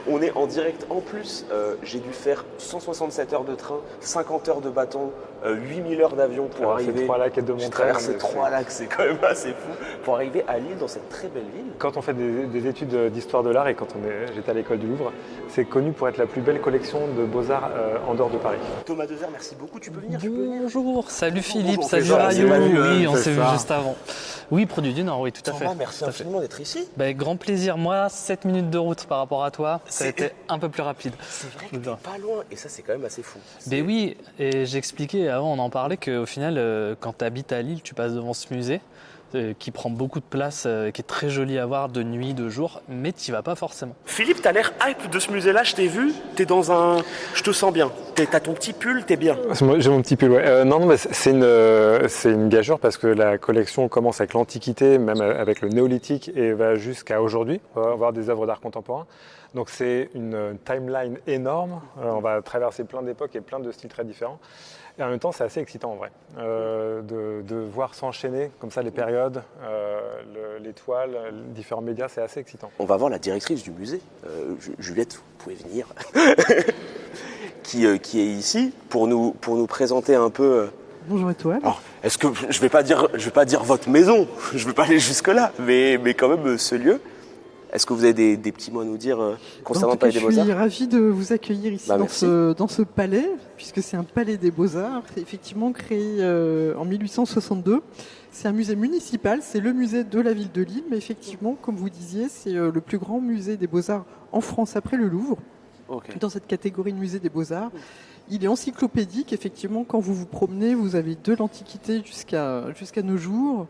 On est en direct. En plus, j'ai dû faire 167 heures de train, 50 heures de bâton, 8000 heures d'avion pour arriver. C'est 3 lacs et 2 montagnes. J'ai traversé 3 lacs, c'est quand même assez fou. Pour arriver à Lille, dans cette très belle ville. Quand on fait des études d'histoire de l'art et quand j'étais à l'école du Louvre, c'est connu pour être la plus belle collection de beaux-arts en dehors de Paris. Thomas Dezer, merci beaucoup. Tu peux venir. Bonjour, salut Philippe, Bonjour, salut Rayou. Oui, on s'est vu juste avant. Oui, Produit du Nord, oui, tout à fait. Merci infiniment d'être ici. Grand plaisir. Moi, 7 minutes de route par rapport à toi, ça a été un peu plus rapide. C'est vrai que t'es pas loin et ça, c'est quand même assez fou. Oui, et j'expliquais avant, on en parlait, qu'au final, quand tu habites à Lille, tu passes devant ce musée qui prend beaucoup de place, qui est très joli à voir de nuit, de jour, mais tu n'y vas pas forcément. Philippe, t'as l'air hype de ce musée-là, je t'ai vu, t'es dans un... Je te sens bien, t'as ton petit pull, t'es bien. J'ai mon petit pull, ouais. Non, mais c'est une gageure parce que la collection commence avec l'Antiquité, même avec le Néolithique et va jusqu'à aujourd'hui. On va avoir des œuvres d'art contemporain. Donc c'est une timeline énorme, on va traverser plein d'époques et plein de styles très différents. Et en même temps, c'est assez excitant en vrai, de voir s'enchaîner comme ça les périodes, les toiles, les différents médias, c'est assez excitant. On va voir la directrice du musée, Juliette, vous pouvez venir, qui est ici pour nous présenter un peu. Bonjour Étoile. Alors, est-ce que je vais pas dire votre maison, je vais pas aller jusque là, mais quand même ce lieu. Est-ce que vous avez des petits mots à nous dire concernant le Palais des Beaux-Arts ? Je suis ravie de vous accueillir ici dans ce palais, puisque c'est un palais des Beaux-Arts, effectivement créé en 1862. C'est un musée municipal, c'est le musée de la ville de Lille, mais effectivement, comme vous disiez, c'est le plus grand musée des Beaux-Arts en France après le Louvre. Okay. Dans cette catégorie de musée des Beaux-Arts. Il est encyclopédique, effectivement, quand vous vous promenez, vous avez de l'Antiquité jusqu'à nos jours.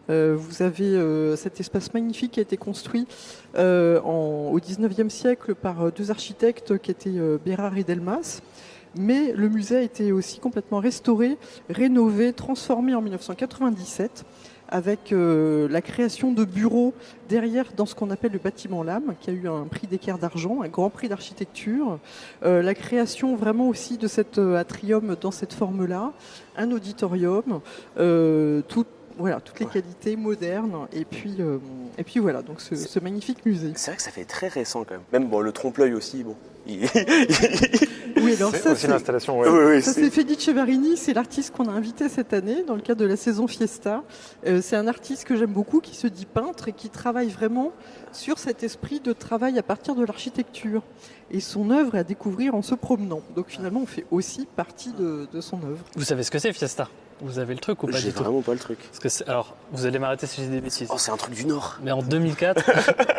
Vous avez cet espace magnifique qui a été construit au XIXe siècle par deux architectes qui étaient Bérard et Delmas. Mais le musée a été aussi complètement restauré, rénové, transformé en 1997 avec la création de bureaux derrière dans ce qu'on appelle le bâtiment Lame, qui a eu un prix d'équerre d'argent, un grand prix d'architecture. La création vraiment aussi de cet atrium dans cette forme-là, un auditorium, toutes les qualités modernes et puis voilà, donc ce magnifique musée. C'est vrai que ça fait très récent quand même. Même le trompe-l'œil aussi, bon. Oui, alors c'est aussi l'installation. Oui, ça c'est Felice Varini, c'est l'artiste qu'on a invité cette année dans le cadre de la saison Fiesta. C'est un artiste que j'aime beaucoup, qui se dit peintre et qui travaille vraiment sur cet esprit de travail à partir de l'architecture. Et son œuvre est à découvrir en se promenant. Donc finalement, on fait aussi partie de son œuvre. Vous savez ce que c'est Fiesta ? Vous avez le truc ou pas du tout ? J'ai vraiment pas le truc. Parce que alors, vous allez m'arrêter si j'ai des bêtises. Oh, c'est un truc du Nord. Mais en 2004,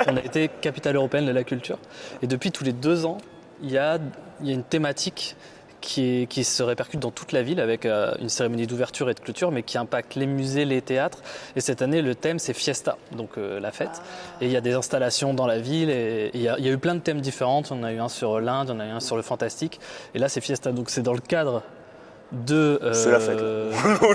on a été capitale européenne de la culture. Et depuis tous les 2 ans, il y a une thématique qui se répercute dans toute la ville avec une cérémonie d'ouverture et de clôture, mais qui impacte les musées, les théâtres. Et cette année, le thème, c'est Fiesta, donc la fête. Et il y a des installations dans la ville. Et il y a eu plein de thèmes différents. On a eu un sur l'Inde, on a eu un sur le fantastique. Et là, c'est Fiesta. Donc c'est dans le cadre c'est la fête.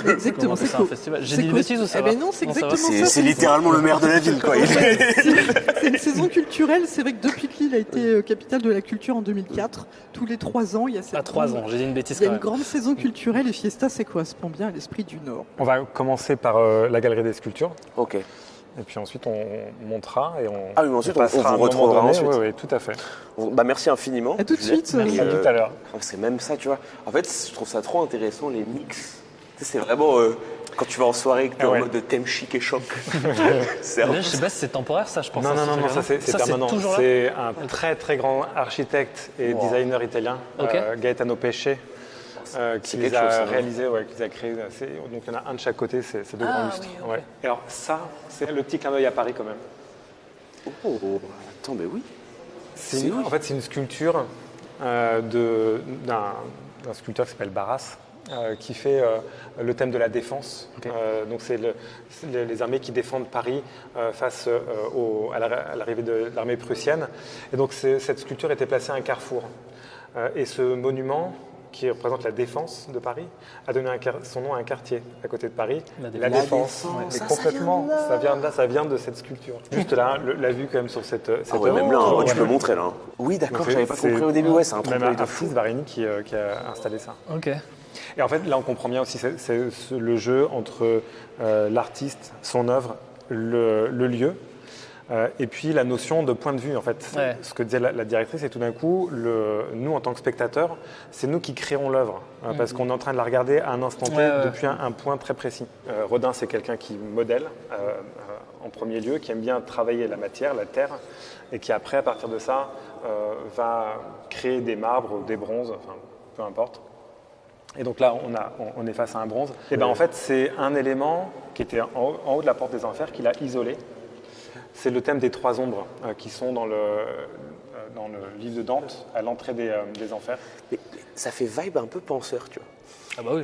Exactement, c'est un festival. J'ai dit une bêtise ou ça va ? Non, c'est exactement ça. C'est littéralement le maire de la ville, quoi. C'est une saison culturelle. C'est vrai que depuis que Lille a été capitale de la culture en 2004, tous les 3 ans, il y a cette 3 ans, j'ai dit une bêtise. Il y a une grande saison culturelle et Fiesta, ça correspond bien à l'esprit du Nord. On va commencer par la galerie des sculptures. Ok. Et puis ensuite, on montera et mais ensuite, on vous retrouvera ensuite. Oui, tout à fait. Merci infiniment. À tout de suite. Merci, à tout à l'heure. C'est même ça, tu vois. En fait, je trouve ça trop intéressant, les mix. C'est vraiment quand tu vas en soirée, que tu es en mode de thème chic et choc. Je sais pas si c'est temporaire, ça, je pense. Non, ça c'est permanent. C'est un très très grand architecte et designer italien, Gaetano Pesce. Qui les a réalisés, qui les a créés. Donc il y en a un de chaque côté, c'est 2 grands lustres. Oui, okay. Et alors ça, c'est le petit clin d'œil à Paris quand même. Oh, attends, mais oui. En fait, c'est une sculpture d'un sculpteur qui s'appelle Barras, qui fait le thème de la défense. Okay. Donc c'est les armées qui défendent Paris face à l'arrivée de l'armée prussienne. Et donc cette sculpture était placée à un carrefour. Et ce monument, qui représente la défense de Paris, a donné son nom à un quartier à côté de Paris, la Défense. Et complètement, ça vient de cette sculpture. Juste là, la vue quand même sur cette œuvre. Même là, tu peux montrer là. Oui, d'accord, j'avais pas compris au début. Ouais, c'est un truc de fou. C'est Varini qui a installé ça. Ok. Et en fait, là, on comprend bien aussi le jeu entre l'artiste, son œuvre, le lieu. Et puis la notion de point de vue, en fait. Ouais. Ce que disait la directrice, c'est tout d'un coup, nous en tant que spectateurs, c'est nous qui créons l'œuvre, parce qu'on est en train de la regarder à un instant T depuis un point très précis. Rodin, c'est quelqu'un qui modèle en premier lieu, qui aime bien travailler la matière, la terre, et qui après, à partir de ça, va créer des marbres, des bronzes, enfin, peu importe. Et donc là, on est face à un bronze. Et ben en fait, c'est un élément qui était en haut de la porte des enfers qu'il a isolé. C'est le thème des trois ombres qui sont dans le livre de Dante, à l'entrée des enfers. Mais ça fait vibe un peu penseur, tu vois. Ah bah oui.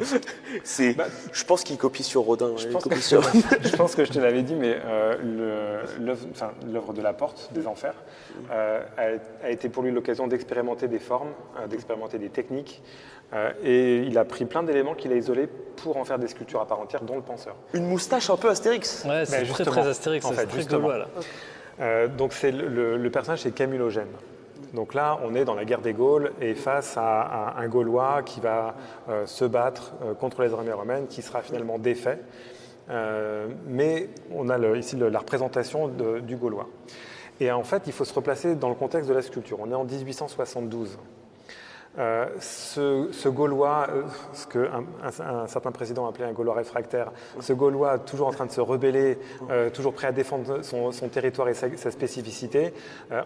Je pense qu'il copie sur Rodin. Je pense que je te l'avais dit, mais l'œuvre de la porte des enfers a été pour lui l'occasion d'expérimenter des formes, d'expérimenter des techniques. Et il a pris plein d'éléments qu'il a isolés pour en faire des sculptures à part entière, dont le penseur. Une moustache un peu Astérix. Ouais, c'est très Astérix, en fait, c'est très gaulois, là. Donc c'est le personnage, c'est Camulogène. Donc là, on est dans la guerre des Gaules et face à un Gaulois qui va se battre contre les armées romaines, qui sera finalement défait. Mais on a ici la représentation du Gaulois. Et en fait, il faut se replacer dans le contexte de la sculpture. On est en 1872. Ce Gaulois, ce qu'un certain président appelait un Gaulois réfractaire, ce Gaulois toujours en train de se rebeller, toujours prêt à défendre son territoire et sa spécificité,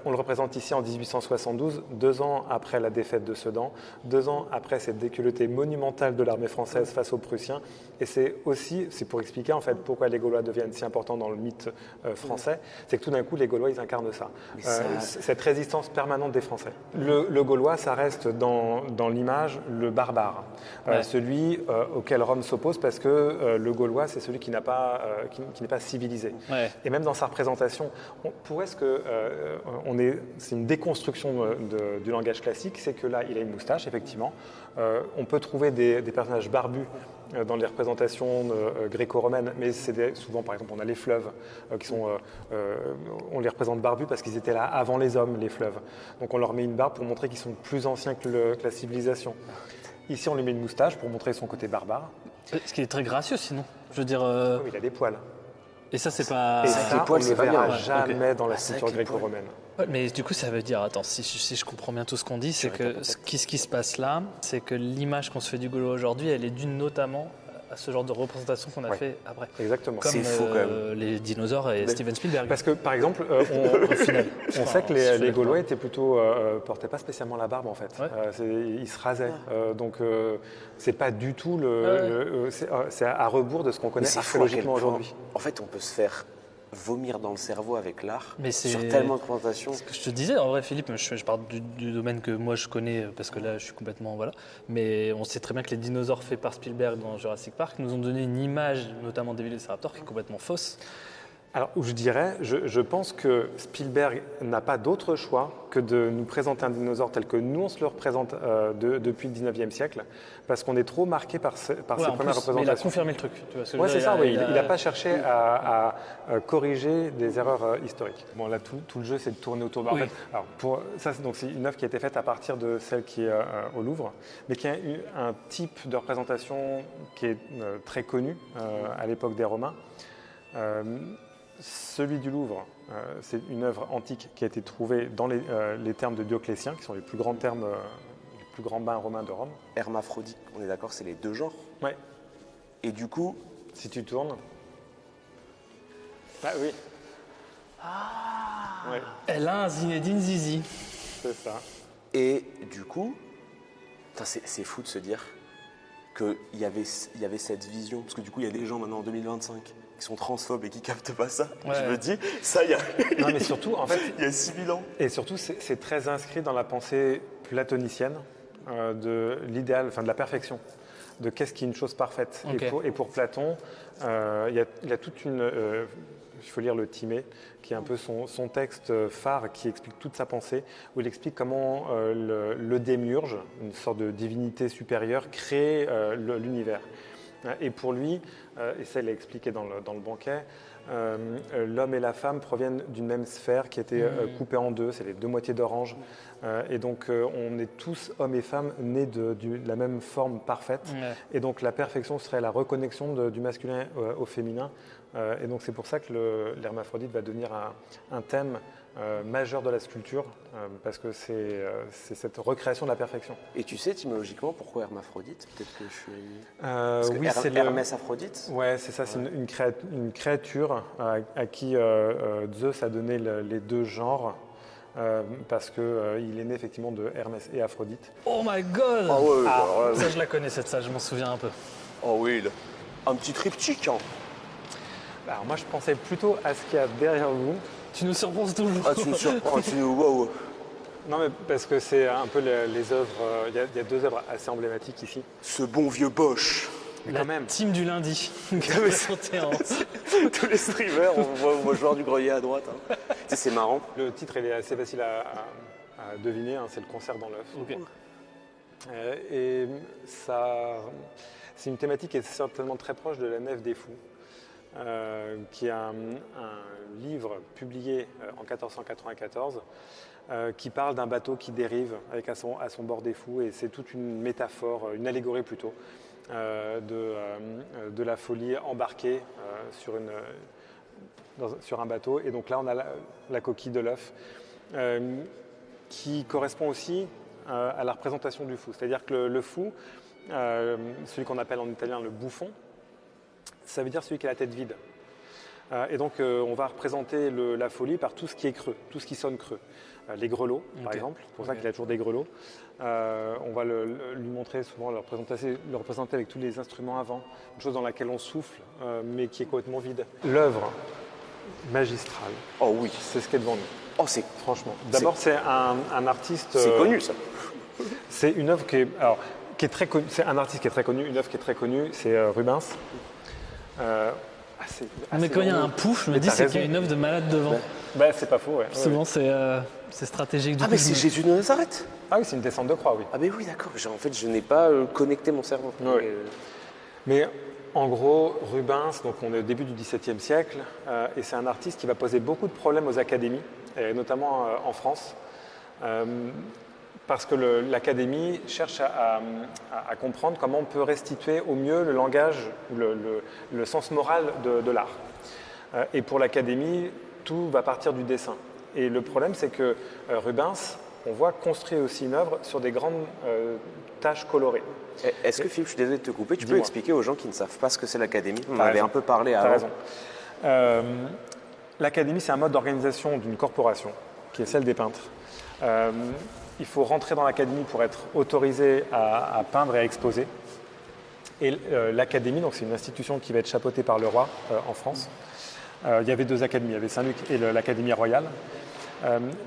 on le représente ici en 1872, 2 ans après la défaite de Sedan, 2 ans après cette déculottée monumentale de l'armée française face aux Prussiens. Et c'est pour expliquer en fait pourquoi les Gaulois deviennent si importants dans le mythe français, c'est que tout d'un coup les Gaulois ils incarnent ça, cette résistance permanente des Français. Le Gaulois, ça reste dans l'image le barbare, celui auquel Rome s'oppose parce que le Gaulois c'est celui qui n'est pas civilisé. Ouais. Et même dans sa représentation, c'est une déconstruction du langage classique, c'est que là il a une moustache effectivement. On peut trouver des personnages barbus dans les représentations gréco-romaines, mais c'est souvent, par exemple, on a les fleuves on les représente barbus parce qu'ils étaient là avant les hommes, les fleuves. Donc on leur met une barbe pour montrer qu'ils sont plus anciens que la civilisation. Ici, on lui met une moustache pour montrer son côté barbare. Ce qui est très gracieux, sinon. Je veux dire. Oui, il a des poils. Et ça, c'est pas. Et ça, on ne le verra jamais dans la sculpture sculpture gréco-romaine. Ouais, mais du coup, ça veut dire, attends, si je comprends bien tout ce qu'on dit, c'est que ce qui se passe là, c'est que l'image qu'on se fait du Gaulois aujourd'hui, elle est due notamment à ce genre de représentation qu'on a fait après. Exactement. Comme c'est fou quand même. Les dinosaures et Steven Spielberg. Parce que, par exemple, on sait que les Gaulois étaient plutôt portaient pas spécialement la barbe en fait. Ouais. Ils se rasaient. Donc c'est pas du tout c'est à rebours de ce qu'on connaît archéologiquement aujourd'hui. En fait, on peut se faire vomir dans le cerveau avec l'art sur tellement de représentations. Ce que je te disais, en vrai, Philippe, je parle du domaine que moi je connais parce que là je suis complètement mais on sait très bien que les dinosaures faits par Spielberg dans Jurassic Park nous ont donné une image, notamment des Vélociraptors, qui est complètement fausse. Alors, je dirais, je pense que Spielberg n'a pas d'autre choix que de nous présenter un dinosaure tel que nous on se le représente depuis le 19e siècle, parce qu'on est trop marqué par ses premières représentations. Mais il a confirmé le truc. Oui, c'est ça, il n'a pas cherché à corriger des erreurs historiques. Bon, là, tout le jeu, c'est de tourner autour. En fait, alors, c'est une œuvre qui a été faite à partir de celle qui est au Louvre, mais qui a eu un type de représentation qui est très connu à l'époque des Romains. Celui du Louvre, c'est une œuvre antique qui a été trouvée dans les thermes de Dioclétien, qui sont les plus grands thermes, les plus grands bains romains de Rome. Hermaphrodite, on est d'accord, c'est les deux genres. Oui. Et du coup, si tu tournes. Ah oui. Ah. Ouais. Elle a un Zinedine Zizi. C'est ça. Et du coup, c'est fou de se dire qu'il y avait cette vision, parce que du coup, il y a des gens maintenant en 2025 qui sont transphobes et qui captent pas ça. Ouais. Je me dis, ça, il y a... Non, mais surtout, en fait... il y a 6000 ans. Et surtout, c'est très inscrit dans la pensée platonicienne de l'idéal, enfin de la perfection, de qu'est-ce qui est une chose parfaite. Okay. Et pour Platon, il y a toute une... il faut lire le Timée, qui est un peu son texte phare, qui explique toute sa pensée, où il explique comment le démiurge, une sorte de divinité supérieure, crée l'univers. Et pour lui, et ça il l'a expliqué dans le banquet, l'homme et la femme proviennent d'une même sphère qui a été coupée en deux, c'est les deux moitiés d'orange. Et donc on est tous, hommes et femmes, nés de la même forme parfaite. Et donc la perfection serait la reconnexion du masculin au féminin. Et donc c'est pour ça que l'hermaphrodite va devenir un thème majeur de la sculpture, parce que c'est cette recréation de la perfection. Et tu sais étymologiquement pourquoi hermaphrodite? Peut-être que je suis... Oui, c'est Hermès Aphrodite. Ouais, c'est ça, c'est une créature à qui Zeus a donné les deux genres, parce qu'il est né effectivement de Hermès et Aphrodite. Oh my god! Ah ouais, ça je la connais ça, je m'en souviens un peu. Oh oui, un petit triptyque. Hein. Alors moi je pensais plutôt à ce qu'il y a derrière vous. Tu nous surprends toujours. Ah, tu nous surprends, wow. Non, mais parce que c'est un peu les œuvres. Il y a deux œuvres assez emblématiques ici. Ce bon vieux Bosch. Mais la quand même. Team du lundi. Tous les streamers, on voit joueur du grenier à droite. Hein. Tu sais, c'est marrant. Le titre il est assez facile à deviner. Hein, c'est le concert dans l'œuf. Okay. Et ça, c'est une thématique qui est certainement très proche de la Nef des Fous. Qui est un livre publié en 1494 qui parle d'un bateau qui dérive avec à son bord des fous, et c'est toute une métaphore, une allégorie plutôt, de la folie embarquée sur un bateau. Et donc là on a la coquille de l'œuf qui correspond aussi à la représentation du fou, c'est-à-dire que le fou, celui qu'on appelle en italien le bouffon, ça veut dire celui qui a la tête vide. Et donc, on va représenter la folie par tout ce qui est creux, tout ce qui sonne creux. Les grelots, par exemple, c'est pour ça qu'il a toujours des grelots. On va lui montrer souvent, le représenter avec tous les instruments avant, une chose dans laquelle on souffle, mais qui est complètement vide. L'œuvre magistrale, oh oui, c'est ce qui est devant nous. Oh, c'est franchement. D'abord, c'est un artiste. C'est connu, ça. C'est une œuvre qui est très connue. C'est un artiste qui est très connu, une œuvre qui est très connue, c'est Rubens. Mais quand il y a un pouf, je me dis c'est qu'il y a une œuvre de malade devant. Bah, c'est pas faux, ouais. Souvent, c'est stratégique. Mais c'est Jésus de Nazareth. Ah oui, c'est une descente de croix, oui. Ah mais oui, d'accord. En fait, je n'ai pas connecté mon cerveau. Oui. Mais en gros, Rubens, donc on est au début du XVIIe siècle, et c'est un artiste qui va poser beaucoup de problèmes aux académies, et notamment en France. Parce que l'Académie cherche à comprendre comment on peut restituer au mieux le langage, le sens moral de l'art. Et pour l'Académie, tout va partir du dessin. Et le problème, c'est que Rubens, on voit construire aussi une œuvre sur des grandes taches colorées. Est-ce que, Philippe, je suis désolé de te couper, tu peux expliquer aux gens qui ne savent pas ce que c'est l'Académie? On avait un peu parlé avant. Tu as raison. L'Académie, c'est un mode d'organisation d'une corporation, qui est celle des peintres. Il faut rentrer dans l'Académie pour être autorisé à peindre et à exposer. Et l'Académie, donc c'est une institution qui va être chapeautée par le roi en France. Il y avait deux académies, il y avait Saint-Luc et l'Académie royale.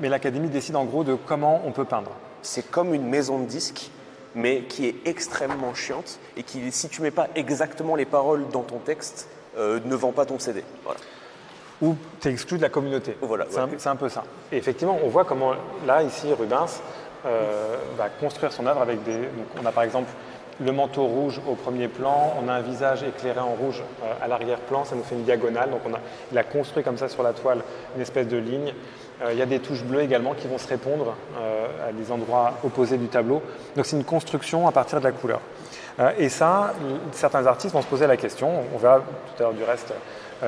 Mais l'Académie décide en gros de comment on peut peindre. C'est comme une maison de disques, mais qui est extrêmement chiante et qui, si tu ne mets pas exactement les paroles dans ton texte, ne vend pas ton CD. Voilà. Ou tu es exclu de la communauté. Voilà, c'est un peu ça. Et effectivement, on voit comment, là, ici, Rubens va construire son œuvre avec donc on a par exemple le manteau rouge au premier plan, on a un visage éclairé en rouge à l'arrière-plan, ça nous fait une diagonale. Donc il a construit comme ça sur la toile une espèce de ligne. Il y a des touches bleues également qui vont se répondre à des endroits opposés du tableau. Donc c'est une construction à partir de la couleur. Et ça, certains artistes vont se poser la question, on verra tout à l'heure du reste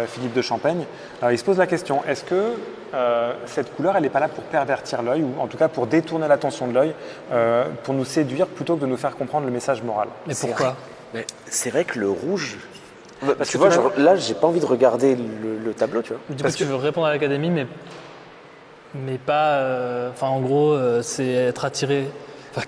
Philippe de Champaigne, il se pose la question, est-ce que cette couleur, elle n'est pas là pour pervertir l'œil, ou en tout cas pour détourner l'attention de l'œil, pour nous séduire plutôt que de nous faire comprendre le message moral? Mais pourquoi? C'est vrai que le rouge... Parce que tu vois, genre, là, j'ai pas envie de regarder le tableau, tu vois. Du coup, tu veux répondre à l'Académie, mais pas... en gros, c'est être attiré...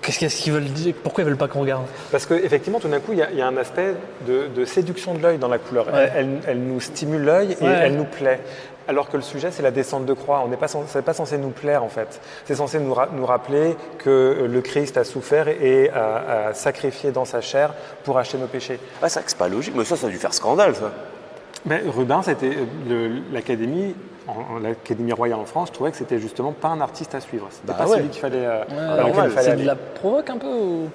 qu'est-ce qu'ils veulent dire? Pourquoi ils veulent pas qu'on regarde? Parce qu'effectivement, tout d'un coup, il y a un aspect de séduction de l'œil dans la couleur. Ouais. Elle nous stimule l'œil et elle nous plaît. Alors que le sujet, c'est la descente de croix. C'est pas censé nous plaire, en fait. C'est censé nous rappeler que le Christ a souffert et a sacrifié dans sa chair pour acheter nos péchés. Ah, c'est vrai que c'est pas logique, mais ça a dû faire scandale, ça. Mais Rubens, c'était l'Académie royale en France, je trouvais que c'était justement pas un artiste à suivre. C'était pas celui qu'il fallait. C'est de la provoque un peu ou...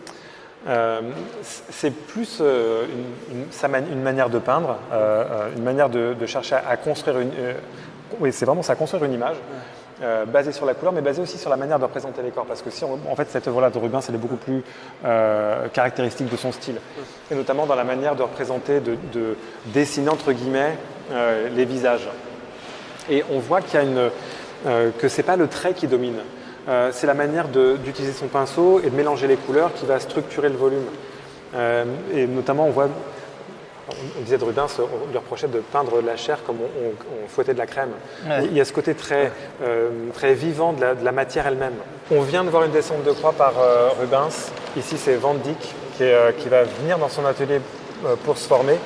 C'est plus une manière de peindre, une manière de chercher à construire oui, c'est vraiment ça, construire une image basée sur la couleur, mais basée aussi sur la manière de représenter les corps. Parce que en fait, cette œuvre-là de Rubens, elle est beaucoup plus caractéristique de son style. Et notamment dans la manière de représenter, de dessiner, entre guillemets, les visages. Et on voit qu'il y a que ce n'est pas le trait qui domine. C'est la manière d'utiliser son pinceau et de mélanger les couleurs qui va structurer le volume. Et notamment, on disait de Rubens, on lui reprochait de peindre la chair comme on fouettait de la crème. Ouais. Il y a ce côté très vivant de la matière elle-même. On vient de voir une descente de croix par Rubens. Ici, c'est Van Dyck qui va venir dans son atelier pour se former.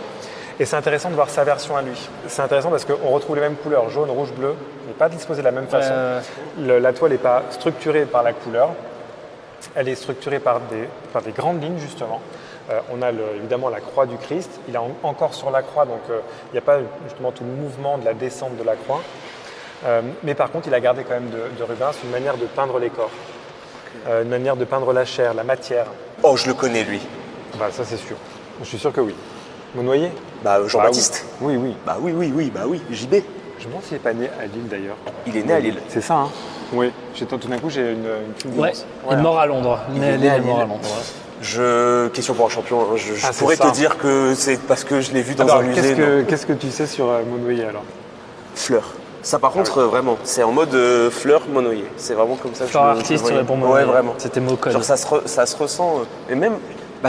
Et c'est intéressant de voir sa version à lui. C'est intéressant parce qu'on retrouve les mêmes couleurs, jaune, rouge, bleu, mais pas disposées de la même façon. La toile n'est pas structurée par la couleur, elle est structurée par des grandes lignes, justement. On a évidemment la croix du Christ, il est encore sur la croix, donc il n'y a pas justement tout le mouvement de la descente de la croix. Mais par contre, il a gardé quand même de Rubens une manière de peindre les corps, une manière de peindre la chair, la matière. Oh, je le connais, lui. Bah, ça, c'est sûr. Je suis sûr que oui. Monnoyer ? Jean-Baptiste. Oui. Oui, JB. Je me demande s'il n'est pas né à Lille d'ailleurs. Il est né à Lille. C'est ça, hein ? Oui. Tout d'un coup, j'ai une fulgurance. Ouais, il est mort à Londres. Il est né à Lille. Question pour un champion. Je pourrais te dire que c'est parce que je l'ai vu dans un musée. Qu'est-ce que tu sais sur Monnoyer alors ? Fleur. Ça, par contre, vraiment, c'est en mode fleur Monnoyer. C'est vraiment comme ça. Fleur artiste pour Monnoyer. Ouais, vraiment. C'était mot code. Genre, ça se ressent. Et même,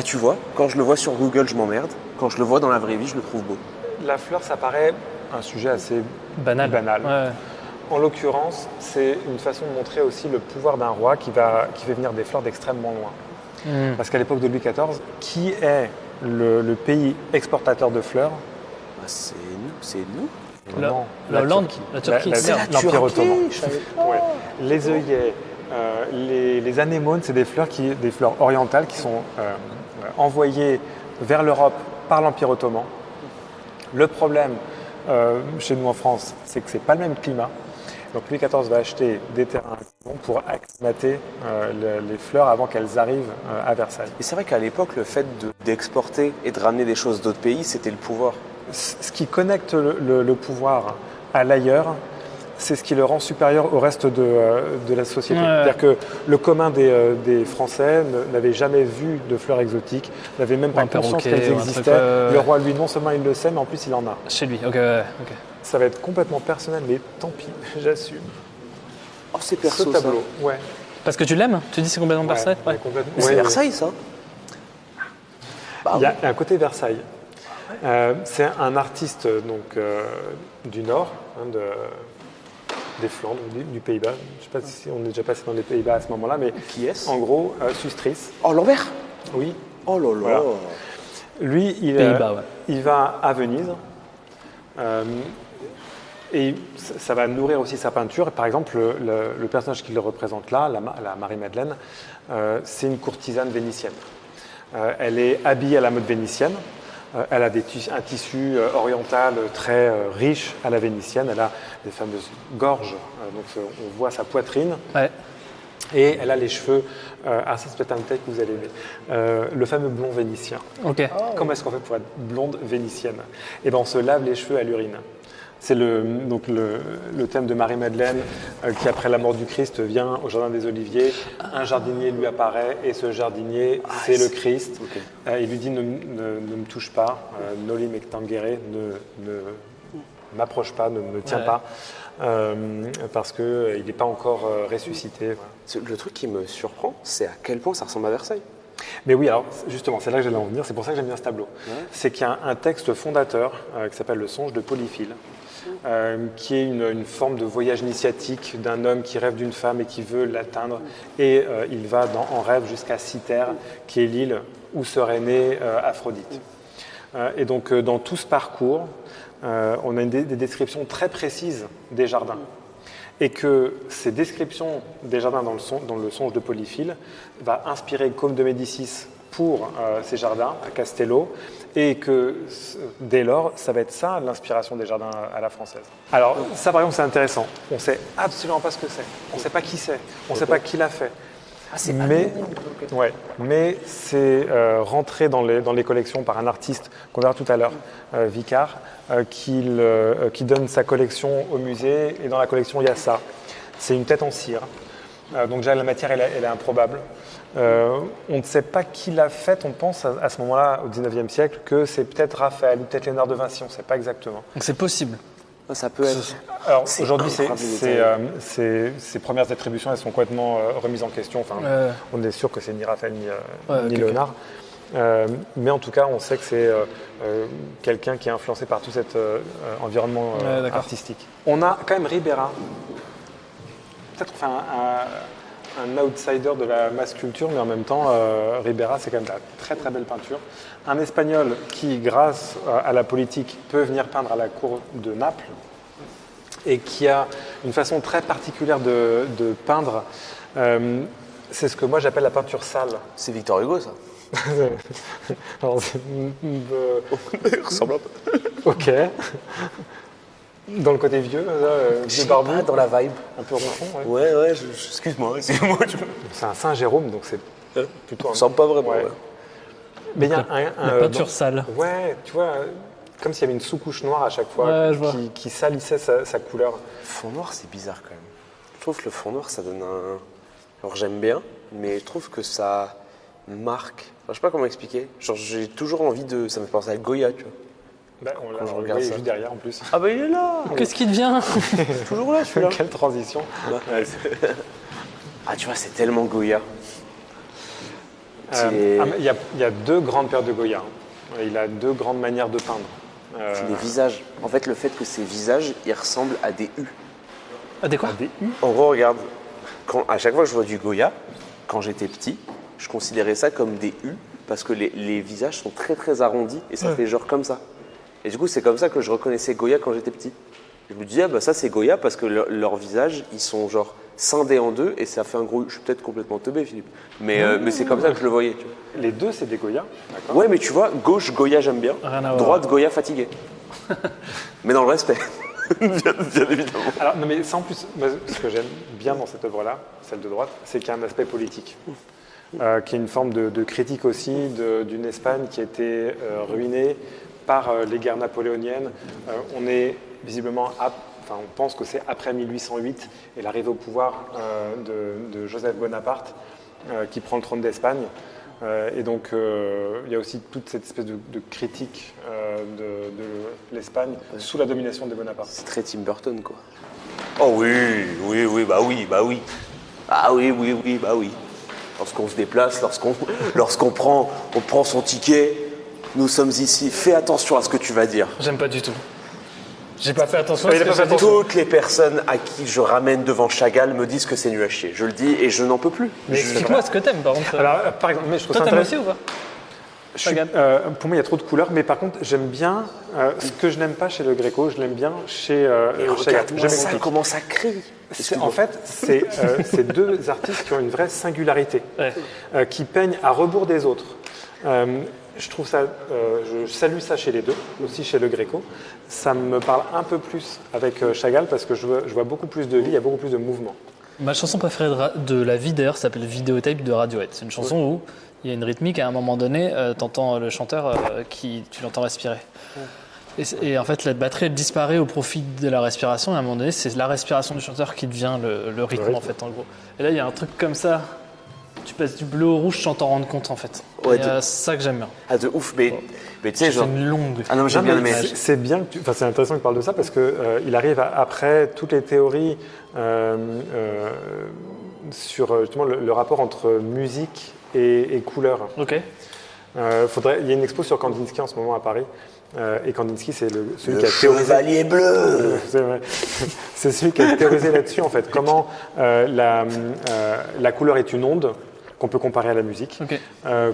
tu vois, quand je le vois sur Google, je m'emmerde. Quand je le vois dans la vraie vie, je le trouve beau. La fleur, ça paraît un sujet assez banal. Ouais. En l'occurrence, c'est une façon de montrer aussi le pouvoir d'un roi qui fait venir des fleurs d'extrêmement loin. Parce qu'à l'époque de Louis XIV, qui est le pays exportateur de fleurs ? C'est nous. Non, la Hollande, la Turquie. L'Empire ottoman. Ouais. Les œillets, les anémones, c'est des fleurs orientales qui sont envoyées vers l'Europe par l'Empire ottoman. Le problème chez nous en France, c'est que ce n'est pas le même climat. Donc Louis XIV va acheter des terrains pour acclimater les fleurs avant qu'elles arrivent à Versailles. Et c'est vrai qu'à l'époque, le fait d'exporter et de ramener des choses d'autres pays, c'était le pouvoir. Ce qui connecte le pouvoir à l'ailleurs, c'est ce qui le rend supérieur au reste de la société. Ouais. C'est-à-dire que le commun des Français n'avait jamais vu de fleurs exotiques, n'avait même pas conscience qu'elles existaient. Le roi, lui, non seulement il le sait, mais en plus il en a. Chez lui, ok. Ça va être complètement personnel, mais tant pis, j'assume. Oh, c'est perso, ce tableau, ça. Ouais. Parce que tu l'aimes ? Tu dis que c'est complètement personnel ? Ouais, complètement. C'est Versailles, ça ? Il y a un côté Versailles. C'est un artiste du Nord, des Flandres, du Pays-Bas. Je ne sais pas si on est déjà passé dans les Pays-Bas à ce moment-là, mais qui est-ce ? En gros, Sustris. Oh, l'envers ? Oui. Oh là là. Voilà. Lui, il va à Venise. Et ça va nourrir aussi sa peinture. Par exemple, le personnage qui le représente là, la Marie-Madeleine, c'est une courtisane vénitienne. Elle est habillée à la mode vénitienne. Elle a un tissu oriental très riche à la vénitienne. Elle a des fameuses gorges, donc on voit sa poitrine. Ouais. Et elle a les cheveux, ça c'est peut-être un détail que vous allez aimer, le fameux blond vénitien. Okay. Comment est-ce qu'on fait pour être blonde vénitienne ? Eh bien, on se lave les cheveux à l'urine. C'est le thème de Marie-Madeleine qui, après la mort du Christ, vient au Jardin des Oliviers. Un jardinier lui apparaît et ce jardinier, c'est le Christ. Okay. Il lui dit ne me touche pas, noli me tangere, ne m'approche pas, ne me tiens pas, parce qu'il n'est pas encore ressuscité. Le truc qui me surprend, c'est à quel point ça ressemble à Versailles. Mais oui, alors justement, c'est là que j'allais en venir, c'est pour ça que j'aime bien ce tableau. Ouais. C'est qu'il y a un texte fondateur qui s'appelle Le Songe de Polyphile, qui est une forme de voyage initiatique d'un homme qui rêve d'une femme et qui veut l'atteindre. Et il va en rêve jusqu'à Cythère, qui est l'île où serait née Aphrodite. Et donc, dans tout ce parcours, on a des descriptions très précises des jardins. Et que ces descriptions des jardins dans le songe de Polyphile va inspirer Côme de Médicis pour ces jardins à Castello, et que dès lors, ça va être ça l'inspiration des jardins à la française. Alors ça par exemple c'est intéressant, on ne sait absolument pas ce que c'est, on ne sait pas qui c'est, on ne sait pas qui l'a fait. mais c'est rentré dans les collections par un artiste qu'on verra tout à l'heure, Vicard, qui donne sa collection au musée, et dans la collection il y a ça. C'est une tête en cire. Donc déjà la matière elle est improbable. On ne sait pas qui l'a faite, on pense à ce moment-là, au 19e siècle, que c'est peut-être Raphaël ou peut-être Léonard de Vinci, on ne sait pas exactement. Donc c'est possible. Ça peut être. Alors aujourd'hui, ces premières attributions, elles sont complètement remises en question. Enfin, on est sûr que c'est ni Raphaël ni Léonard. Mais en tout cas, on sait que c'est quelqu'un qui est influencé par tout cet environnement artistique. On a quand même Ribera. Peut-être un outsider de la mass culture, mais en même temps, Ribera, c'est quand même de la très très belle peinture. Un Espagnol qui, grâce à la politique, peut venir peindre à la cour de Naples et qui a une façon très particulière de peindre. C'est ce que moi j'appelle la peinture sale. C'est Victor Hugo, ça. Alors, Il ressemble un peu. Ok. Dans le côté vieux, vieux barbu. Pas dans la vibe. Un peu ronchon, Ouais, excuse-moi. C'est un Saint-Jérôme, donc c'est plutôt... Ça ressemble pas vraiment. Ouais. Mais il y a la peinture sale. Ouais, tu vois, comme s'il y avait une sous-couche noire à chaque fois qui salissait sa couleur. Le fond noir, c'est bizarre quand même. Je trouve que le fond noir, ça donne un... Alors j'aime bien, mais je trouve que ça marque. Enfin, je sais pas comment expliquer. Genre j'ai toujours envie de... Ça me fait penser à Goya, tu vois. On le regarde juste derrière en plus. Ah bah il est là. Qu'est-ce qui devient? Toujours là, celui-là. Quelle transition. Ah tu vois, c'est tellement Goya. Il y a deux grandes paires de Goya. Il a deux grandes manières de peindre. C'est des visages. En fait, le fait que ces visages, ils ressemblent à des U. Ah, des quoi? Des U. En gros, regarde, à chaque fois que je vois du Goya, quand j'étais petit, je considérais ça comme des U parce que les visages sont très très arrondis et ça fait genre comme ça. Et du coup, c'est comme ça que je reconnaissais Goya quand j'étais petit. Je me disais, ça c'est Goya parce que leurs visages, ils sont genre scindés en deux et ça fait un gros U. Je suis peut-être complètement teubé, Philippe. Mais c'est comme ça que je le voyais. Tu vois. Les deux, c'est des Goya, d'accord. Ouais, mais tu vois, gauche, Goya, j'aime bien. Droite, Goya, fatigué. Mais dans le respect. bien évidemment. Alors, non, mais ça en plus, ce que j'aime bien dans cette œuvre-là, celle de droite, c'est qu'il y a un aspect politique. Qui est une forme de critique aussi d'une Espagne qui a été ruinée par les guerres napoléoniennes. On est visiblement, on pense que c'est après 1808 et l'arrivée au pouvoir de Joseph Bonaparte qui prend le trône d'Espagne. Et donc, il y a aussi toute cette espèce de critique de l'Espagne sous la domination des Bonaparte. C'est très Tim Burton, quoi. Oh oui. Ah oui. Lorsqu'on se déplace, lorsqu'on prend son ticket, nous sommes ici. Fais attention à ce que tu vas dire. J'aime pas du tout. J'ai pas fait attention. Toutes les personnes à qui je ramène devant Chagall me disent que c'est nul à chier. Je le dis et je n'en peux plus. Mais explique-moi ce que t'aimes, par contre. Alors, par exemple, mais je trouve toi, ça t'aimes aussi ou pas? Pour moi, il y a trop de couleurs, mais par contre, j'aime bien ce que je n'aime pas chez le Gréco, je l'aime bien chez Chagall. Comment ça crie. En fait, c'est deux artistes qui ont une vraie singularité, qui peignent à rebours des autres. Je trouve ça, je salue ça chez les deux, aussi chez le Gréco. Ça me parle un peu plus avec Chagall parce que je vois beaucoup plus de vie, il y a beaucoup plus de mouvement. Ma chanson préférée de la vie d'ailleurs s'appelle Videotape de Radiohead. C'est une chanson où il y a une rythmique à un moment donné, t'entends le chanteur tu l'entends respirer. Et en fait, la batterie elle disparaît au profit de la respiration. Et à un moment donné, c'est la respiration du chanteur qui devient le rythme en fait, en gros. Et là, il y a un truc comme ça. Tu passes du bleu au rouge sans t'en rendre compte en fait. Ouais, c'est ça que j'aime bien. Ah de ouf, mais tu sais genre. C'est une longue. Ah non, j'aime bien. Mais c'est bien que c'est intéressant que tu parles de ça parce que il arrive après toutes les théories sur justement le rapport entre musique et couleur. Ok. Il y a une expo sur Kandinsky en ce moment à Paris. Et Kandinsky, c'est celui qui a théorisé. Chevalier bleu. C'est celui qui a théorisé là-dessus en fait. Comment la couleur est une onde qu'on peut comparer à la musique. Okay.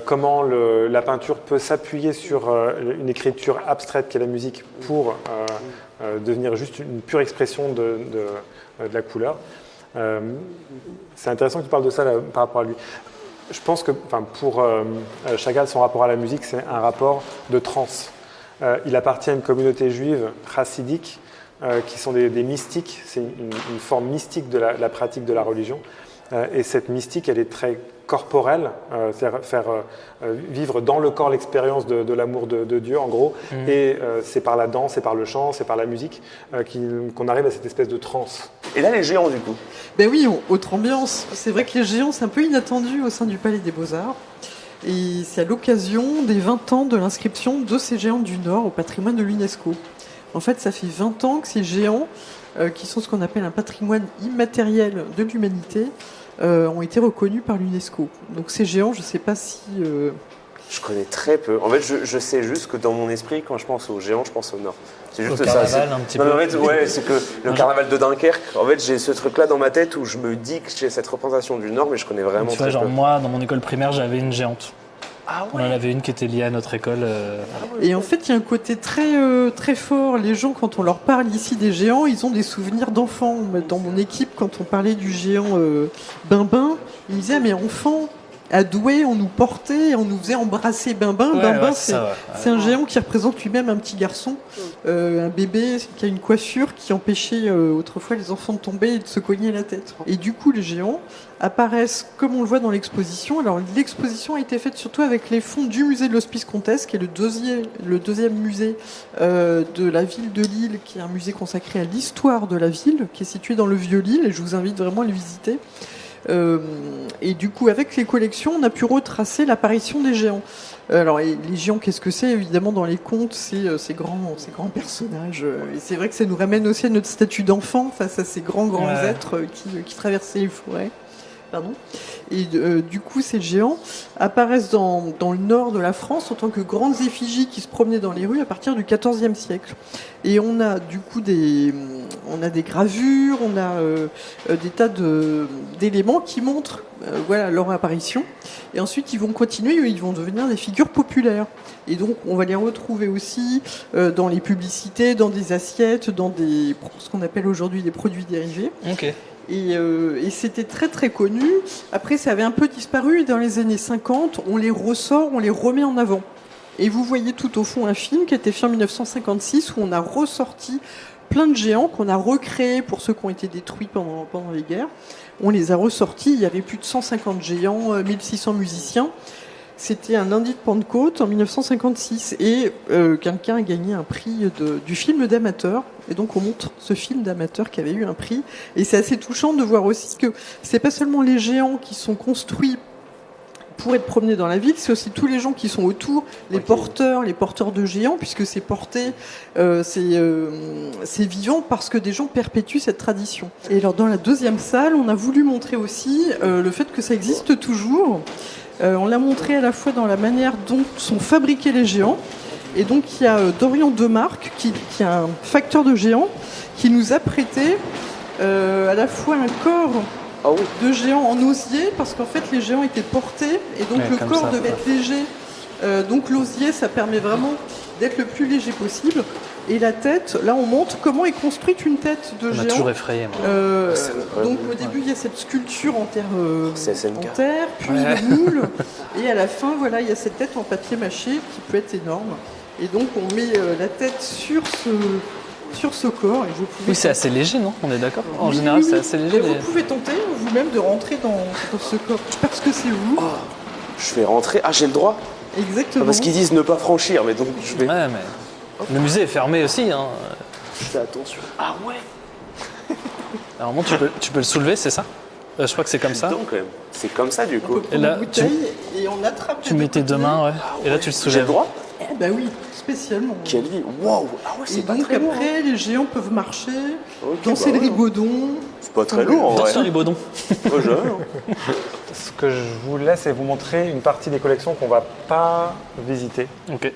Comment la peinture peut s'appuyer sur une écriture abstraite qu'est la musique pour devenir juste une pure expression de la couleur. C'est intéressant que tu parles de ça là, par rapport à lui. Je pense que pour Chagall, son rapport à la musique, c'est un rapport de transe. Il appartient à une communauté juive chassidique qui sont des mystiques. C'est une forme mystique de la pratique de la religion. Et cette mystique, elle est très corporelle, c'est-à-dire faire vivre dans le corps l'expérience de l'amour de Dieu, en gros. Et c'est par la danse, c'est par le chant, c'est par la musique qu'on arrive à cette espèce de transe. Et là, les géants, du coup. Ben oui, autre ambiance. C'est vrai que les géants, c'est un peu inattendu au sein du Palais des Beaux-Arts. Et c'est à l'occasion des 20 ans de l'inscription de ces géants du Nord au patrimoine de l'UNESCO. En fait, ça fait 20 ans que ces géants, qui sont ce qu'on appelle un patrimoine immatériel de l'humanité, ont été reconnus par l'UNESCO. Donc ces géants, je ne sais pas si... Je connais très peu. En fait, je sais juste que dans mon esprit, quand je pense aux géants, je pense au Nord. C'est juste au ça. Carnaval, un petit peu. En fait, ouais, c'est que le carnaval de Dunkerque, en fait, j'ai ce truc-là dans ma tête où je me dis que j'ai cette représentation du Nord, mais je connais vraiment tu vois, très genre peu. moi, dans mon école primaire, j'avais une géante. Ah ouais. On en avait une qui était liée à notre école. Et en fait, il y a un côté très fort. Les gens, quand on leur parle ici des géants, ils ont des souvenirs d'enfants. Dans mon équipe, quand on parlait du géant Bimbin, ils me disaient, mais enfant, à Douai, on nous portait, on nous faisait embrasser Bimbin. Ouais, Bimbin, ouais, c'est un géant qui représente lui-même un petit garçon, un bébé qui a une coiffure qui empêchait autrefois les enfants de tomber et de se cogner la tête. Et du coup, les géants apparaissent comme on le voit dans l'exposition. Alors l'exposition a été faite surtout avec les fonds du musée de l'Hospice Comtesse, qui est le deuxième musée de la ville de Lille, qui est un musée consacré à l'histoire de la ville, qui est situé dans le Vieux-Lille, et je vous invite vraiment à le visiter. Et du coup, avec les collections, on a pu retracer l'apparition des géants. Alors, les géants, qu'est-ce que c'est? Évidemment, dans les contes, c'est ces grands personnages. Et c'est vrai que ça nous ramène aussi à notre statut d'enfant face à ces grands êtres qui traversaient les forêts. Pardon. Et du coup, ces géants apparaissent dans le nord de la France en tant que grandes effigies qui se promenaient dans les rues à partir du XIVe siècle. Et on a du coup des gravures, on a des tas d'éléments qui montrent leur apparition. Et ensuite, ils vont continuer, ils vont devenir des figures populaires. Et donc, on va les retrouver aussi dans les publicités, dans des assiettes, dans ce qu'on appelle aujourd'hui des produits dérivés. Ok. Et c'était très connu. Après, ça avait un peu disparu. Et dans les années 50, on les ressort, on les remet en avant. Et vous voyez tout au fond un film qui a été fait en 1956 où on a ressorti plein de géants qu'on a recréés pour ceux qui ont été détruits pendant les guerres. On les a ressortis. Il y avait plus de 150 géants, 1600 musiciens. C'était un lundi de Pentecôte en 1956 et quelqu'un a gagné un prix du film d'amateur. Et donc on montre ce film d'amateur qui avait eu un prix. Et c'est assez touchant de voir aussi que c'est pas seulement les géants qui sont construits pour être promenés dans la ville, c'est aussi tous les gens qui sont autour, les porteurs de géants, puisque c'est porté, c'est vivant parce que des gens perpétuent cette tradition. Et alors dans la deuxième salle, on a voulu montrer aussi le fait que ça existe toujours. On l'a montré à la fois dans la manière dont sont fabriqués les géants. Et donc il y a Dorian Demarque, qui est un facteur de géants, qui nous a prêté à la fois un corps de géants en osier, parce qu'en fait les géants étaient portés, et donc le corps devait être léger. Donc l'osier, ça permet vraiment d'être le plus léger possible. Et la tête, là on montre comment est construite une tête de géant. On m'a toujours effrayé, moi. Donc au début il y a cette sculpture en terre, puis le moule, et à la fin voilà, il y a cette tête en papier mâché qui peut être énorme. Et donc on met la tête sur ce corps. Et vous pouvez c'est assez léger, non? On est d'accord? En général, c'est assez léger. Vous pouvez tenter vous-même de rentrer dans ce corps, parce que c'est vous. Je vais rentrer. Ah, j'ai le droit? Exactement. Parce qu'ils disent ne pas franchir, mais donc je vais... Ouais, mais... Le musée est fermé aussi. Hein. Je fais attention. Ah ouais. Alors, tu peux le soulever, c'est ça? Je crois que c'est comme ça. Quand même. C'est comme ça, du coup. Et là, et on attrape. Tu mets tes deux mains, ouais. Et là, tu le soulèves. J'ai le droit? Bah oui, spécialement. Quelle vie. Waouh. Ah ouais, c'est pas très lourd. Donc après, les géants peuvent marcher, danser le rigaudon. C'est pas très lourd, en vrai. Danser le rigaudon. Ce que je vous laisse, c'est vous montrer une partie des collections qu'on va pas visiter. Ok.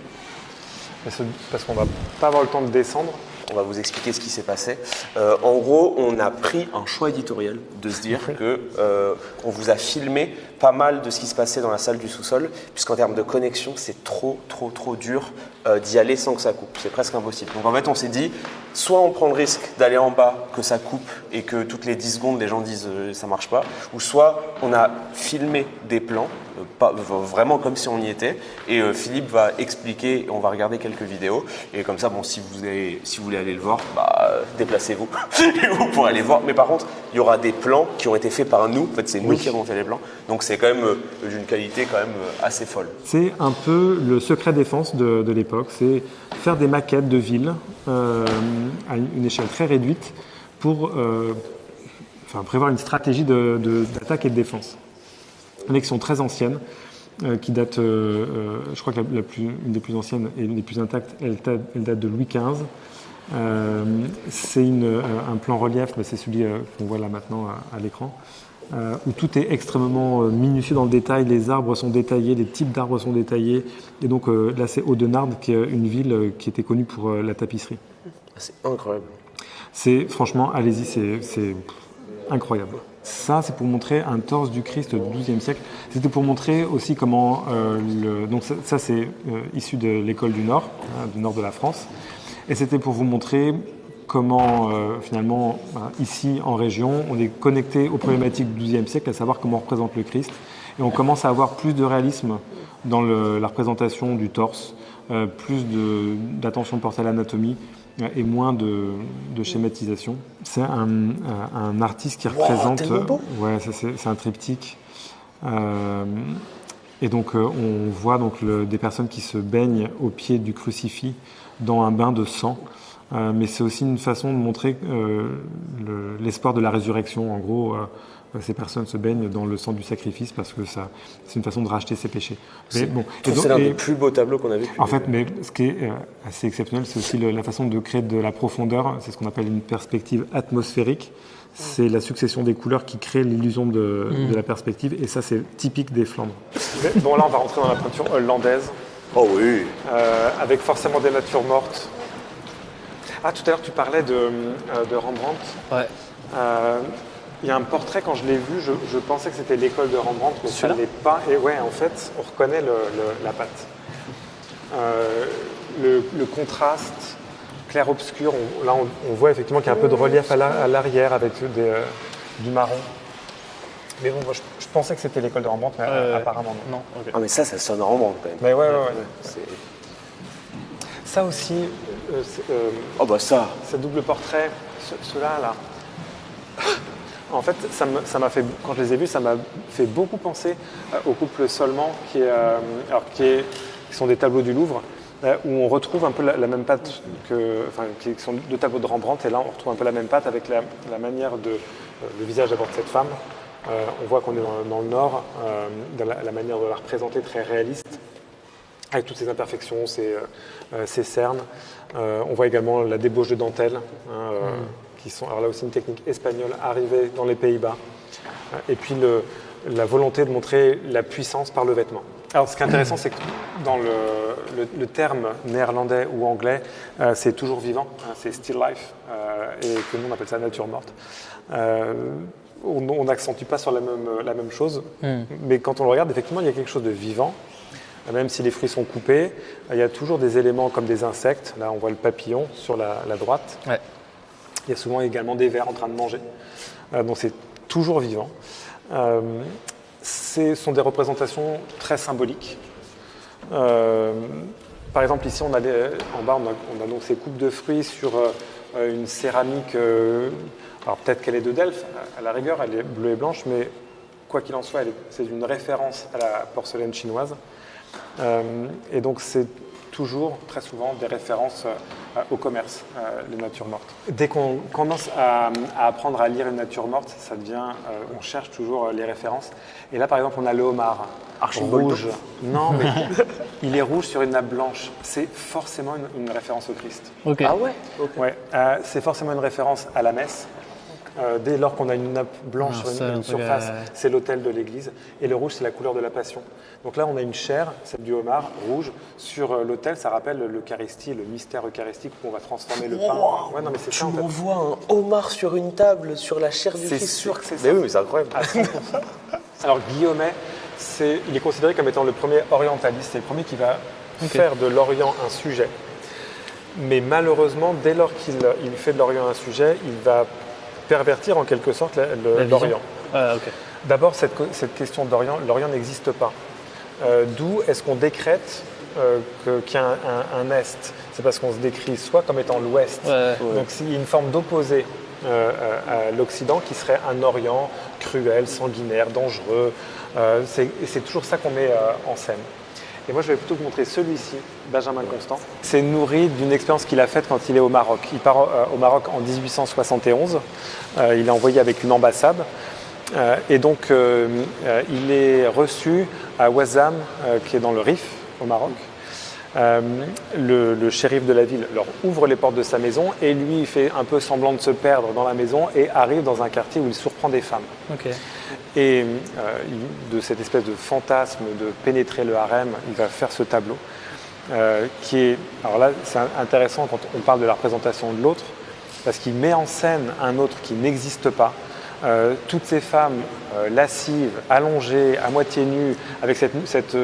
Parce qu'on va pas avoir le temps de descendre. On va vous expliquer ce qui s'est passé. En gros, on a pris un choix éditorial de se dire que on vous a filmé pas mal de ce qui se passait dans la salle du sous-sol, puisqu'en termes de connexion, c'est trop dur d'y aller sans que ça coupe. C'est presque impossible. Donc en fait, on s'est dit, soit on prend le risque d'aller en bas, que ça coupe et que toutes les 10 secondes, les gens disent ça marche pas, ou soit on a filmé des plans, vraiment comme si on y était, et Philippe va expliquer, on va regarder quelques vidéos, et comme ça, bon, si vous voulez aller le voir, déplacez-vous, et vous pourrez aller voir. Mais par contre, il y aura des plans qui ont été faits par nous, en fait c'est nous qui avons fait les plans, donc c'est quand même d'une qualité quand même assez folle. C'est un peu le secret défense de l'époque, c'est faire des maquettes de villes à une échelle très réduite pour prévoir une stratégie d'attaque et de défense. Avec qui sont très anciennes, qui datent, je crois que une des plus anciennes et une des plus intactes, elle date de Louis XV. C'est un plan relief, c'est celui qu'on voit là maintenant à l'écran, où tout est extrêmement minutieux dans le détail, les arbres sont détaillés, les types d'arbres sont détaillés, et donc là c'est Audenarde, qui est une ville qui était connue pour la tapisserie. C'est incroyable. Franchement, allez-y, c'est incroyable. Ça, c'est pour montrer un torse du Christ du XIIe siècle. C'était pour montrer aussi comment... donc ça c'est issu de l'école du Nord de la France. Et c'était pour vous montrer comment, finalement, ici, en région, on est connecté aux problématiques du XIIe siècle, à savoir comment on représente le Christ. Et on commence à avoir plus de réalisme dans la représentation du torse, plus d'attention portée à l'anatomie et moins de schématisation. C'est un artiste qui représente... Ouais, c'est un triptyque. Et donc, on voit des personnes qui se baignent au pied du crucifix dans un bain de sang. Mais c'est aussi une façon de montrer l'espoir de la résurrection. En gros, ces personnes se baignent dans le sang du sacrifice parce que c'est une façon de racheter ses péchés. C'est l'un des plus beaux tableaux qu'on a vu. En fait, mais ce qui est assez exceptionnel, c'est aussi la façon de créer de la profondeur. C'est ce qu'on appelle une perspective atmosphérique. C'est la succession des couleurs qui crée l'illusion de la perspective. Et ça, c'est typique des Flandres. Bon, là, on va rentrer dans la peinture hollandaise. Oh oui. Avec forcément des natures mortes. Ah, tout à l'heure, tu parlais de Rembrandt. Ouais. Il y a un portrait, quand je l'ai vu, je pensais que c'était l'école de Rembrandt, mais ça ne l'est pas. Et ouais, en fait, on reconnaît la patte. Le contraste clair-obscur, là, on voit effectivement qu'il y a un peu de relief à l'arrière avec du marron. Mais bon, moi, je pensais que c'était l'école de Rembrandt, mais apparemment non. Okay. Ah, mais ça sonne Rembrandt quand même. Mais ouais. Ça aussi, ça. Ce double portrait, ceux-là, là. En fait, ça m'a fait, quand je les ai vus, ça m'a fait beaucoup penser au couple Solman, qui sont des tableaux du Louvre, où on retrouve un peu la même patte qui sont deux tableaux de Rembrandt, et là on retrouve un peu la même patte avec la manière le visage d'abord de cette femme. On voit qu'on est dans le Nord, dans la manière de la représenter très réaliste, avec toutes ses imperfections, ses cernes. On voit également la débauche de dentelle, qui sont, alors là aussi une technique espagnole arrivée dans les Pays-Bas. Et puis la volonté de montrer la puissance par le vêtement. Alors ce qui est intéressant, c'est que dans le terme néerlandais ou anglais, c'est toujours vivant, c'est still life, et que nous on appelle ça nature morte. On n'accentue pas sur la même chose, mais quand on le regarde, effectivement, il y a quelque chose de vivant. Même si les fruits sont coupés, il y a toujours des éléments comme des insectes. Là, on voit le papillon sur la droite. Ouais. Il y a souvent également des vers en train de manger. Donc c'est toujours vivant. Ce sont des représentations très symboliques. Par exemple, ici, en bas, on a donc ces coupes de fruits sur une céramique. Alors peut-être qu'elle est de Delft, à la rigueur, elle est bleue et blanche, mais quoi qu'il en soit, c'est une référence à la porcelaine chinoise. Et donc c'est toujours, très souvent, des références au commerce, les natures mortes. Dès qu'on commence à apprendre à lire une nature morte, ça devient, on cherche toujours les références. Et là, par exemple, on a le homard rouge. Non, mais il est rouge sur une nappe blanche. C'est forcément une référence au Christ. Okay. Ah ouais, okay. Ouais, c'est forcément une référence à la messe. Dès lors qu'on a une nappe blanche sur une surface, c'est l'autel de l'église. Et le rouge, c'est la couleur de la passion. Donc là, on a une chair, celle du homard, rouge. Sur l'autel, ça rappelle l'Eucharistie, le mystère eucharistique où on va transformer le pain. Ouais, non, mais c'est ça, en fait. On voit un homard sur une table, sur la chair du Christ. C'est sûr que c'est ça. Mais oui, mais c'est incroyable. Alors Guillaumet, il est considéré comme étant le premier orientaliste, c'est le premier qui va faire de l'Orient un sujet. Mais malheureusement, dès lors qu'il fait de l'Orient un sujet, il va pervertir en quelque sorte l'Orient. D'abord, cette question d'Orient, l'Orient n'existe pas. D'où est-ce qu'on décrète qu'il y a un Est? C'est parce qu'on se décrit soit comme étant l'Ouest. Donc il y a une forme d'opposé à l'Occident qui serait un Orient cruel, sanguinaire, dangereux. C'est toujours ça qu'on met en scène. Et moi, je vais plutôt vous montrer celui-ci, Benjamin Constant. C'est nourri d'une expérience qu'il a faite quand il est au Maroc. Il part au Maroc en 1871. Il est envoyé avec une ambassade. Et donc, il est reçu à Ouazzam, qui est dans le Rif, au Maroc. Le shérif de la ville leur ouvre les portes de sa maison et lui, il fait un peu semblant de se perdre dans la maison et arrive dans un quartier où il surprend des femmes. Et de cette espèce de fantasme de pénétrer le harem, il va faire ce tableau qui est... Alors là, c'est intéressant quand on parle de la représentation de l'autre, parce qu'il met en scène un autre qui n'existe pas. Toutes ces femmes lascives, allongées, à moitié nues, avec cette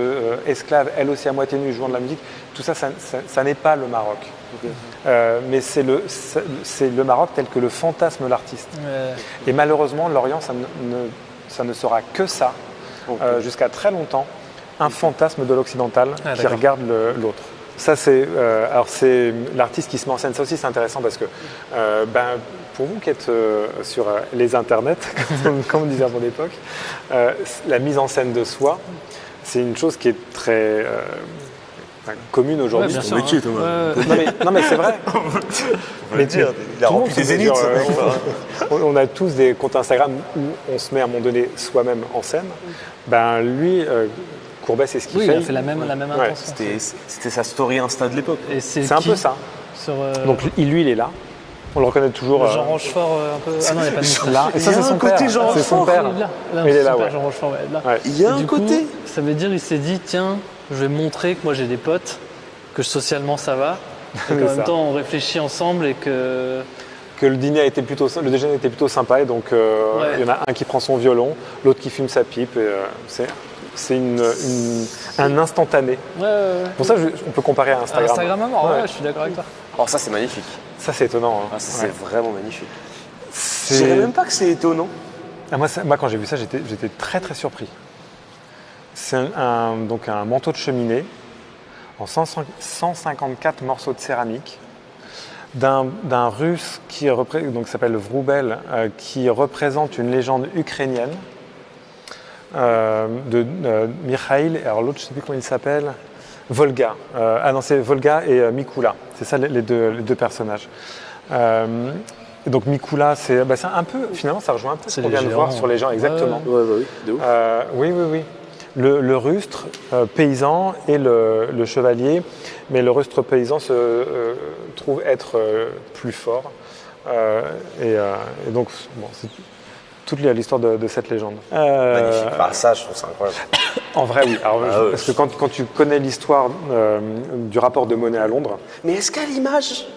esclave, elle aussi à moitié nue, jouant de la musique, tout ça, ça n'est pas le Maroc. Mais c'est le Maroc tel que le fantasme l'artiste. Et malheureusement, l'Orient, ça ne sera que ça, jusqu'à très longtemps, un fantasme de l'occidental qui regarde l'autre. Ça, c'est l'artiste qui se met en scène. Ça aussi, c'est intéressant parce que pour vous qui êtes sur les internets, comme on disait à mon époque, la mise en scène de soi, c'est une chose qui est très commune aujourd'hui. C'est ton métier, Thomas. Non, mais c'est vrai. Mais dire, il a rempli des zéniths. On a tous des comptes Instagram où on se met à un moment donné soi-même en scène. Lui... Courbet, c'est ce qu'il fait. Il a fait la même intention. C'était sa story Insta de l'époque. C'est un peu ça. Donc lui, il est là. On le reconnaît toujours. Jean Rochefort, un peu. Ah non, il n'y a pas de moustache. Là. Et ça, c'est son père. C'est son père. Il est là, ouais. Jean Rochefort, là. Il y a un côté. Ça veut dire, il s'est dit, tiens, je vais montrer que moi j'ai des potes, que socialement ça va, et qu'en même temps on réfléchit ensemble et que le déjeuner était plutôt sympa, et donc il y en a un qui prend son violon, l'autre qui fume sa pipe, et c'est un instantané. Pour ça, on peut comparer à Instagram. Instagram à mort, je suis d'accord avec toi. Alors ça, c'est magnifique. Ça, c'est étonnant. Ça, c'est vraiment magnifique. Je dirais même pas que c'est étonnant. Moi, quand j'ai vu ça, j'étais très, très surpris. C'est donc un manteau de cheminée en 154 morceaux de céramique d'un Russe qui s'appelle Vroubel, qui représente une légende ukrainienne. De Mikhail, alors l'autre je ne sais plus comment il s'appelle, Volga. C'est Volga et Mikula, c'est ça les deux personnages. Et donc Mikula, c'est un peu, finalement ça rejoint un peu ce qu'on vient de voir sur les gens, exactement. Oui, de ouf. Oui. Le rustre paysan et le chevalier, mais le rustre paysan se trouve être plus fort. Et donc, c'est toute l'histoire de cette légende. Magnifique. Ça, je trouve ça incroyable. En vrai, oui. Parce que quand tu connais l'histoire du rapport de Monet à Londres... Mais est-ce qu'à l'image,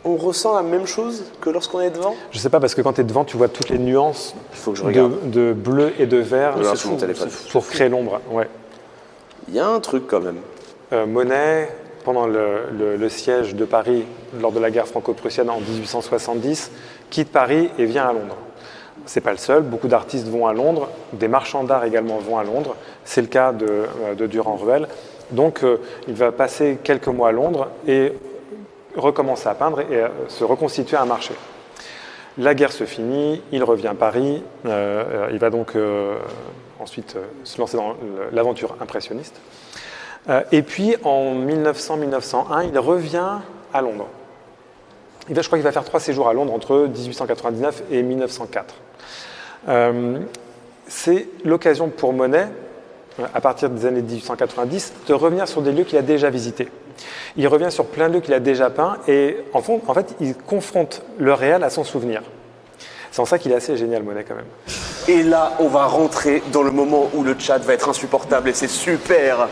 on ressent la même chose que lorsqu'on est devant? Je sais pas, parce que quand tu es devant, tu vois toutes les nuances de bleu et de vert pour créer l'ombre. Ouais. Il y a un truc quand même. Monet, pendant le siège de Paris, lors de la guerre franco-prussienne en 1870, quitte Paris et vient à Londres. C'est pas le seul, beaucoup d'artistes vont à Londres, des marchands d'art également vont à Londres, c'est le cas de Durand-Ruel. Donc il va passer quelques mois à Londres et recommencer à peindre et se reconstituer un marché. La guerre se finit, il revient à Paris, il va donc ensuite se lancer dans l'aventure impressionniste. Et puis en 1900-1901, il revient à Londres. Je crois qu'il va faire 3 séjours à Londres entre 1899 et 1904. C'est l'occasion pour Monet, à partir des années 1890, de revenir sur des lieux qu'il a déjà visités. Il revient sur plein de lieux qu'il a déjà peints et en fait, il confronte le réel à son souvenir. C'est en ça qu'il est assez génial, Monet, quand même. Et là, on va rentrer dans le moment où le chat va être insupportable et c'est super.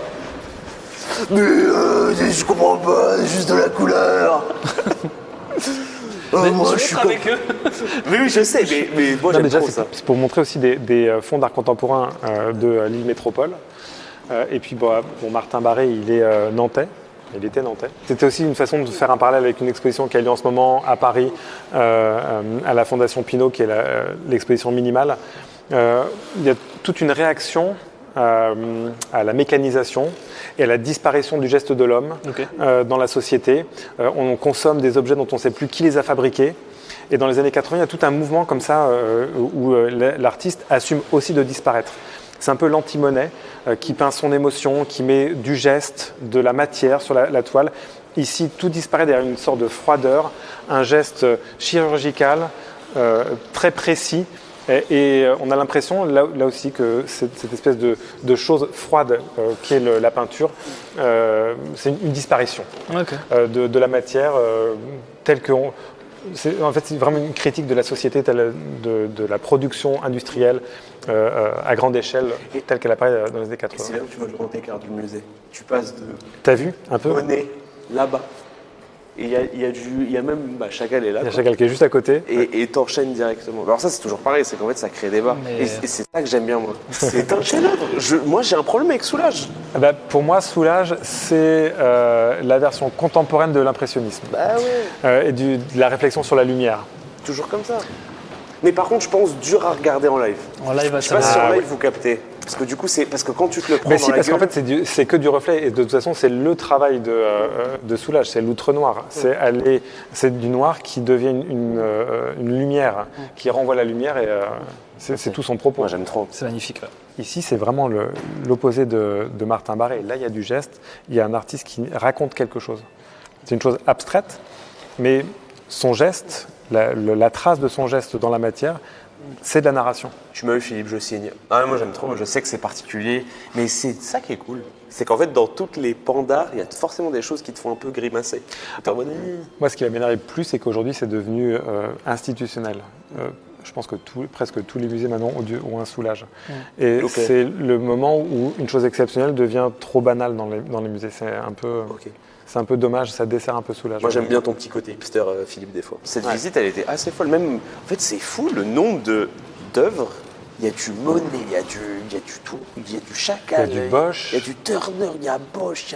Mais je comprends pas, c'est juste de la couleur. moi, je suis avec eux. Mais oui, je sais, mais moi, j'aime trop ça. C'est pour montrer aussi des fonds d'art contemporain de Lille Métropole. Et puis, Martin Barré, il est nantais. Il était nantais. C'était aussi une façon de faire un parallèle avec une exposition qui a lieu en ce moment à Paris, à la Fondation Pinault, qui est l'exposition minimale. Il y a toute une réaction à la mécanisation et à la disparition du geste de l'homme dans la société. On consomme des objets dont on ne sait plus qui les a fabriqués. Et dans les années 80, il y a tout un mouvement comme ça où l'artiste assume aussi de disparaître. C'est un peu l'anti-Monet qui peint son émotion, qui met du geste, de la matière sur la toile. Ici, tout disparaît derrière une sorte de froideur, un geste chirurgical, très précis. Et on a l'impression, là aussi, que cette espèce de chose froide qu'est la peinture, c'est une disparition de la matière telle que... En fait, c'est vraiment une critique de la société, de la production industrielle à grande échelle, telle qu'elle apparaît dans les années 80. C'est là où tu vois le grand écart du musée. Tu passes de... T'as vu un peu Monet, là-bas. Et il y a même Chagall est là. Il y a Chagall qui est juste à côté. Et t'enchaînes directement. Alors ça, c'est toujours pareil, c'est qu'en fait, ça crée des débats. Et c'est ça que j'aime bien, moi. C'est un chef-d'œuvre. Moi, j'ai un problème avec Soulages. Pour moi, Soulages, c'est la version contemporaine de l'impressionnisme. Et de la réflexion sur la lumière. Toujours comme ça. Mais par contre, je pense dur à regarder en live. En live, je sais pas si en live vous captez. Parce que du coup, parce que quand tu te le prends dans la gueule... qu'en fait, c'est que du reflet. Et de toute façon, c'est le travail de Soulages, c'est l'outre-noir. C'est du noir qui devient une lumière, qui renvoie la lumière. Et c'est tout son propos. Moi, j'aime trop. C'est magnifique. Ouais. Ici, c'est vraiment l'opposé de Martin Barré. Là, il y a du geste. Il y a un artiste qui raconte quelque chose. C'est une chose abstraite, mais son geste, la trace de son geste dans la matière, c'est de la narration. Tu m'as eu, Philippe, je signe. Moi, j'aime trop. Je sais que c'est particulier, mais c'est ça qui est cool. C'est qu'en fait, dans toutes les pandas, il y a forcément des choses qui te font un peu grimacer. Moi, ce qui va m'énerver plus, c'est qu'aujourd'hui, c'est devenu institutionnel. Je pense que presque tous les musées maintenant ont un Soulage. Et c'est le moment où une chose exceptionnelle devient trop banale dans les musées. C'est un peu... C'est un peu dommage, ça dessert un peu Soulage. Moi, j'aime bien ton petit côté hipster, Philippe, des fois. Cette visite, elle était assez folle. Même, en fait, c'est fou le nombre d'œuvres. Il y a du Monet, il y a du tout. Il y a du Chagall. Il y a du Bosch. Il y a du Turner, il y a Bosch.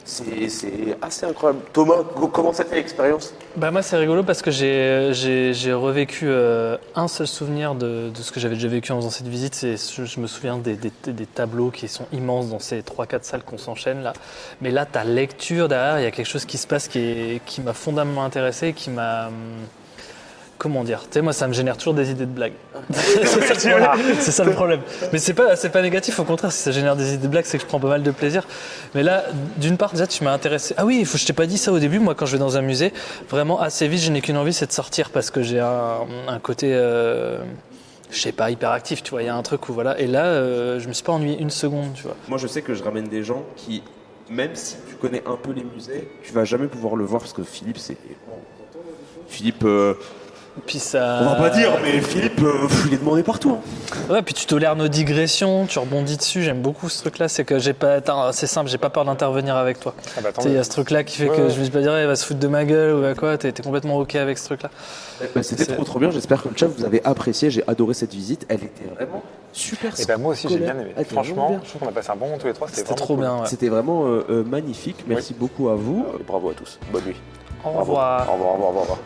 C'est assez incroyable. Thomas, comment ça fait l'expérience ? Moi, c'est rigolo parce que j'ai revécu un seul souvenir de ce que j'avais déjà vécu en faisant cette visite. Je me souviens des tableaux qui sont immenses dans ces 3-4 salles qu'on s'enchaîne là. Mais là, ta lecture derrière, il y a quelque chose qui se passe qui m'a fondamentalement intéressé, qui m'a... Comment dire ? Tu sais, moi, ça me génère toujours des idées de blagues. C'est ça le problème. Mais c'est pas négatif, au contraire, si ça génère des idées de blagues, c'est que je prends pas mal de plaisir. Mais là, d'une part, déjà, tu m'as intéressé. Ah oui, je t'ai pas dit ça au début. Moi, quand je vais dans un musée, vraiment, assez vite, je n'ai qu'une envie, c'est de sortir parce que j'ai un côté, je sais pas, hyperactif, tu vois. Il y a un truc où, voilà. Et là, je me suis pas ennuyé une seconde, tu vois. Moi, je sais que je ramène des gens qui, même si tu connais un peu les musées, tu vas jamais pouvoir le voir parce que Philippe, Puis ça... On va pas dire, mais Philippe, il est demandé partout. Ouais, puis tu tolères nos digressions, tu rebondis dessus. J'aime beaucoup ce truc-là. C'est que c'est simple, j'ai pas peur d'intervenir avec toi. Il y a ce truc-là qui fait que je vais pas dire, il va se foutre de ma gueule ou à quoi. T'es complètement OK avec ce truc-là. C'était trop bien. J'espère que le chat, vous avez apprécié. J'ai adoré cette visite. Elle était vraiment super. Et moi aussi, j'ai bien aimé. Franchement, je trouve qu'on a passé un bon moment tous les trois. C'était trop bien. Ouais. C'était vraiment magnifique. Merci beaucoup à vous. Bravo à tous. Bonne nuit. Au revoir. Au revoir.